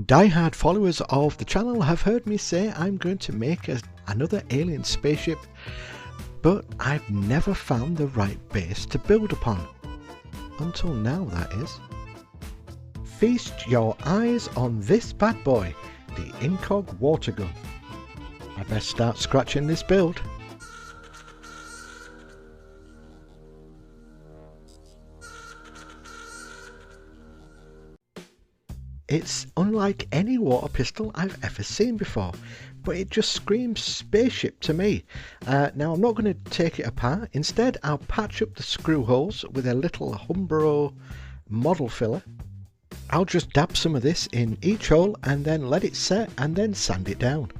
Die-hard followers of the channel have heard me say I'm going to make another alien spaceship, but I've never found the right base to build upon. Until now, that is. Feast your eyes on this bad boy, the Incog water gun. I best start scratching this build. It's unlike any water pistol I've ever seen before, but it just screams spaceship to me. Now I'm not going to take it apart. Instead, I'll patch up the screw holes with a little Umbro model filler. I'll just dab some of this in each hole and then let it set and then sand it down.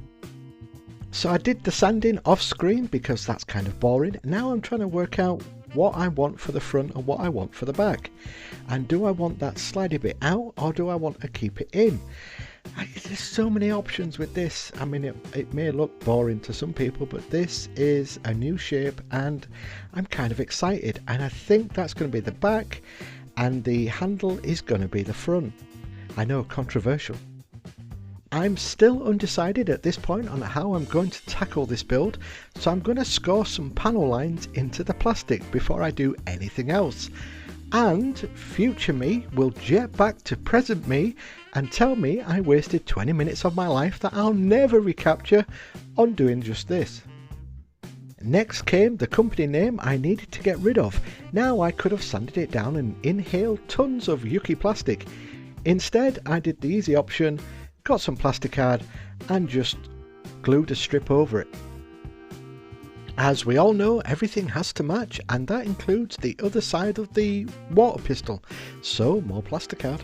So I did the sanding off screen because that's kind of boring. Now I'm trying to work out what I want for the front and what I want for the back. And do I want that slidey bit out or do I want to keep it in? There's so many options with this. I mean, it may look boring to some people, but this is a new shape and I'm kind of excited. And I think that's going to be the back and the handle is going to be the front. I know, controversial. I'm still undecided at this point on how I'm going to tackle this build, so I'm going to score some panel lines into the plastic before I do anything else. And future me will jet back to present me and tell me I wasted 20 minutes of my life that I'll never recapture on doing just this. Next came the company name I needed to get rid of. Now I could have sanded it down and inhaled tons of yucky plastic. Instead, I did the easy option, got some plastic card and just glued a strip over it. As we all know, everything has to match, and that includes the other side of the water pistol, so more plastic card.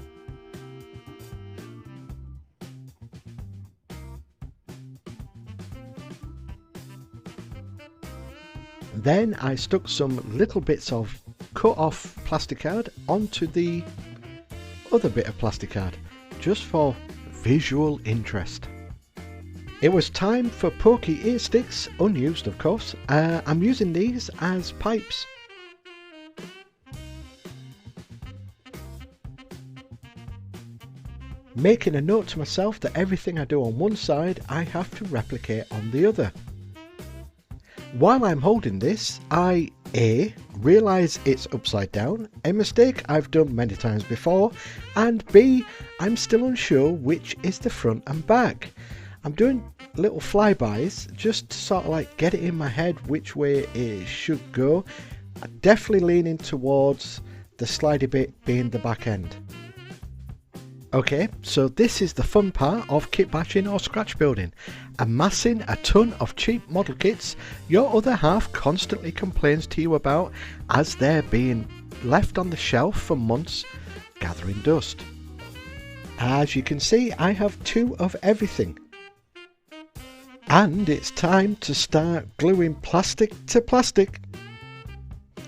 Then I stuck some little bits of cut off plastic card onto the other bit of plastic card, just for visual interest. It was time for pokey ear sticks, unused of course. I'm using these as pipes. Making a note to myself that everything I do on one side I have to replicate on the other. While I'm holding this, I A. realise it's upside down, a mistake I've done many times before, and B. I'm still unsure which is the front and back. I'm doing little flybys just to sort of like get it in my head which way it should go. I'm definitely leaning towards the slidey bit being the back end. Okay, so this is the fun part of kit bashing or scratch building. Amassing a ton of cheap model kits your other half constantly complains to you about as they're being left on the shelf for months gathering dust. As you can see, I have two of everything. And it's time to start gluing plastic to plastic.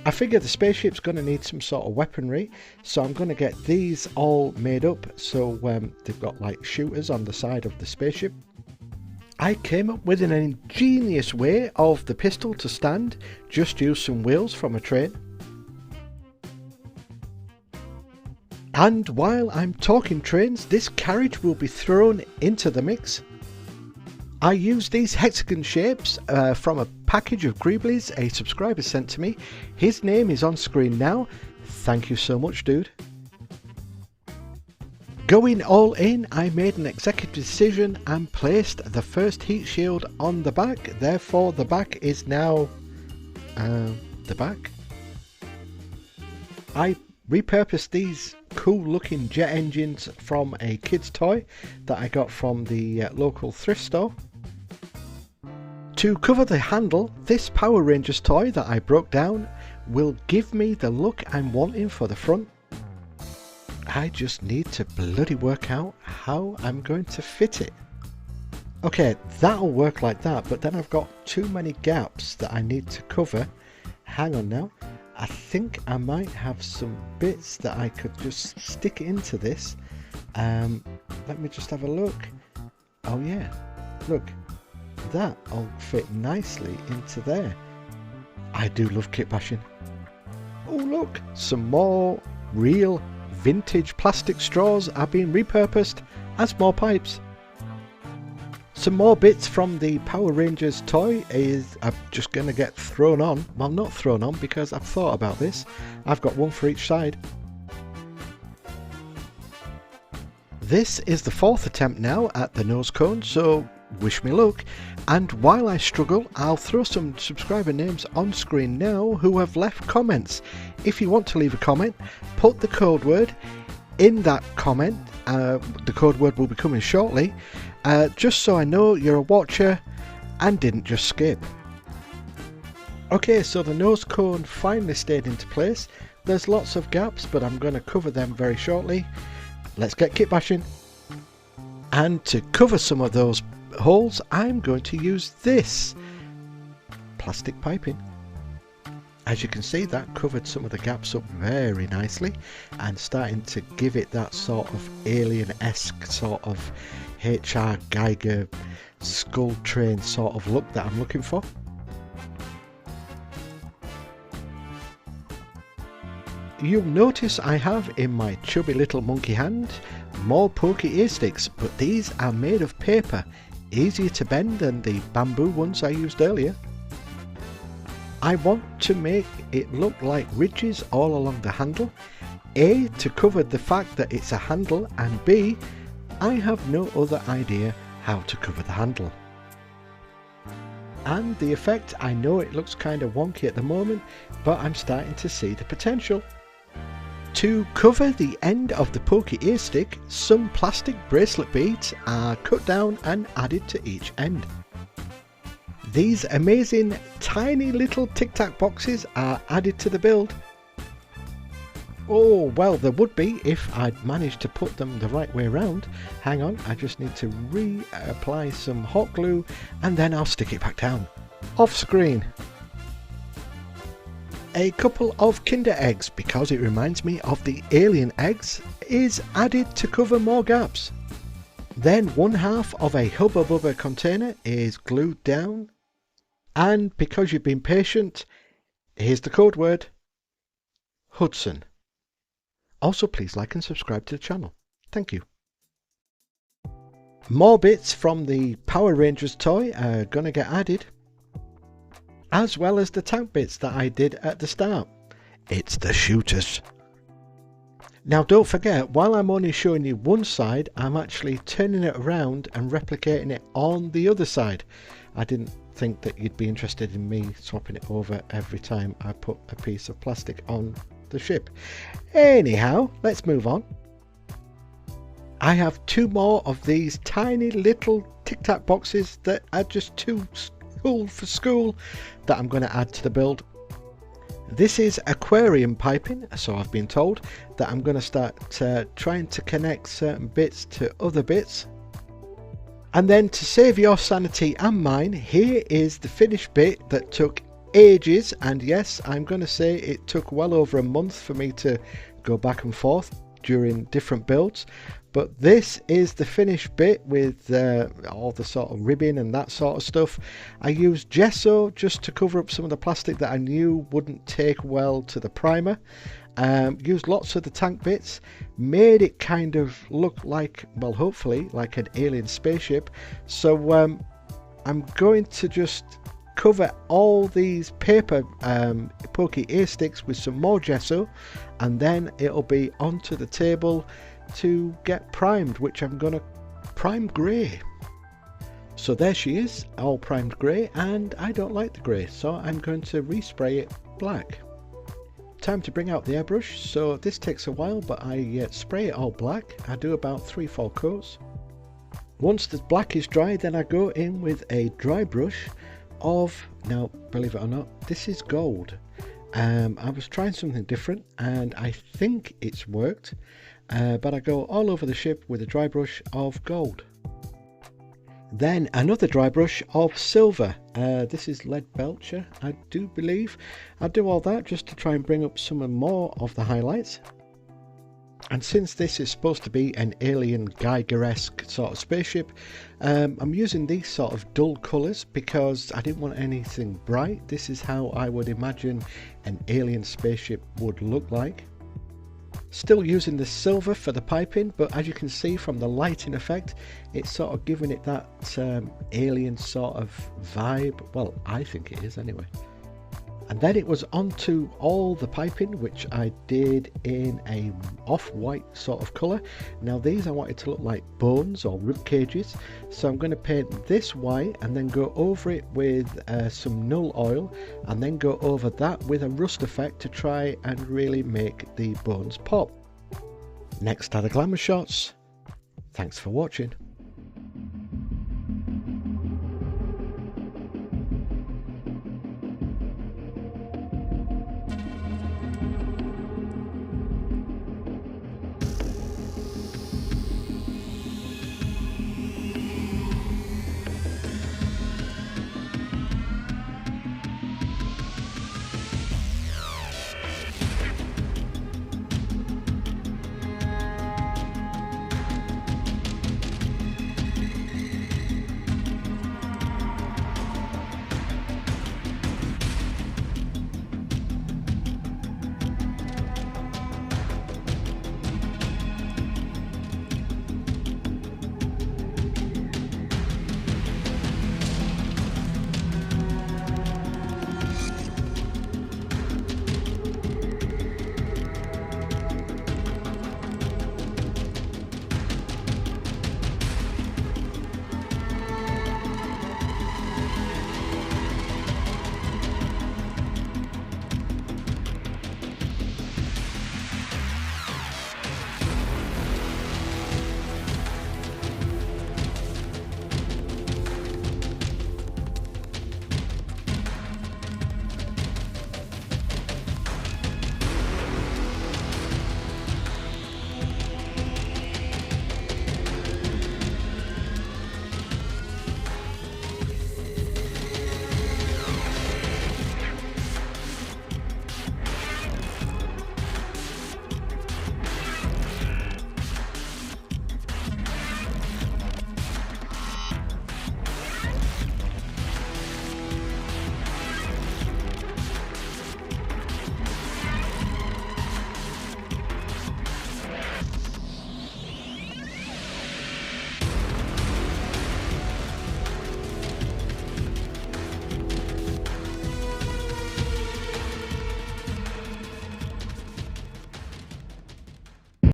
I figure the spaceship's going to need some sort of weaponry, so I'm going to get these all made up so they've got like shooters on the side of the spaceship. I came up with an ingenious way of the pistol to stand, just use some wheels from a train. And while I'm talking trains, this carriage will be thrown into the mix. I used these hexagon shapes from a package of Greeblies a subscriber sent to me. His name is on screen now. Thank you so much, dude. Going all in, I made an executive decision and placed the first heat shield on the back. Therefore, the back is now the back. I repurposed these cool looking jet engines from a kid's toy that I got from the local thrift store. To cover the handle, this Power Rangers toy that I broke down will give me the look I'm wanting for the front. I just need to bloody work out how I'm going to fit it. Okay, that'll work like that, but then I've got too many gaps that I need to cover. Hang on now. I think I might have some bits that I could just stick into this. Let me just have a look. Oh yeah, look, that'll fit nicely into there. I do love kit bashing. Oh look, some more real vintage plastic straws are being repurposed as more pipes. Some more bits from the Power Rangers toy is I'm just going to get thrown on. Well, not thrown on because I've thought about this. I've got one for each side. This is the 4th attempt now at the nose cone, so wish me luck. And while I struggle, I'll throw some subscriber names on screen now who have left comments. If you want to leave a comment, put the code word in that comment. The code word will be coming shortly, just so I know you're a watcher and didn't just skip. Okay, so the nose cone finally stayed into place. There's lots of gaps, but I'm going to cover them very shortly. Let's get kit bashing. And to cover some of those holes, I'm going to use this plastic piping. As you can see, that covered some of the gaps up very nicely and starting to give it that sort of alien-esque sort of H.R. Geiger skull train sort of look that I'm looking for. You'll notice I have in my chubby little monkey hand more pokey ear sticks, but these are made of paper, easier to bend than the bamboo ones I used earlier. I want to make it look like ridges all along the handle, A, to cover the fact that it's a handle, and B, I have no other idea how to cover the handle. And the effect, I know it looks kind of wonky at the moment, but I'm starting to see the potential. To cover the end of the pokey ear stick, some plastic bracelet beads are cut down and added to each end. These amazing tiny little Tic Tac boxes are added to the build. Oh, well, there would be if I'd managed to put them the right way around. Hang on, I just need to reapply some hot glue and then I'll stick it back down. Off screen. A couple of Kinder eggs, because it reminds me of the alien eggs, is added to cover more gaps. Then 1/2 of a Hubba Bubba container is glued down. And because you've been patient, here's the code word, Hudson. Also, please like and subscribe to the channel. Thank you. More bits from the Power Rangers toy are going to get added, as well as the tank bits that I did at the start. It's the shooters. Now don't forget, while I'm only showing you one side, I'm actually turning it around and replicating it on the other side. I didn't think that you'd be interested in me swapping it over every time I put a piece of plastic on the ship. Anyhow, let's move on. I have 2 more of these tiny little Tic Tac boxes that are just too cool for school that I'm going to add to the build. This is aquarium piping, so I've been told that I'm going to start trying to connect certain bits to other bits. And then to save your sanity and mine, here is the finished bit that took ages, and yes, I'm going to say it took well over a month for me to go back and forth during different builds. But this is the finished bit with all the sort of ribbing and that sort of stuff. I used gesso just to cover up some of the plastic that I knew wouldn't take well to the primer. Used lots of the tank bits, made it kind of look like, well, hopefully like an alien spaceship. So I'm going to just cover all these paper pokey ear sticks with some more gesso, and then it'll be onto the table to get primed, which I'm gonna prime grey. So there she is, all primed grey, and I don't like the grey, so I'm going to respray it black. Time to bring out the airbrush, so this takes a while, but I spray it all black. I do about 3-4 coats. Once the black is dry, then I go in with a dry brush of, now believe it or not, this is gold. I was trying something different and I think it's worked, but I go all over the ship with a dry brush of gold. Then another dry brush of silver. This is lead belcher, I do believe. I do all that just to try and bring up some more of the highlights. And since this is supposed to be an alien Geiger-esque sort of spaceship, I'm using these sort of dull colours because I didn't want anything bright. This is how I would imagine an alien spaceship would look like. Still using the silver for the piping, but as you can see from the lighting effect, it's sort of giving it that alien sort of vibe. Well, I think it is anyway. And then it was onto all the piping, which I did in a off-white sort of colour. Now these I wanted to look like bones or rib cages, so I'm going to paint this white and then go over it with some null oil, and then go over that with a rust effect to try and really make the bones pop. Next are the glamour shots. Thanks for watching.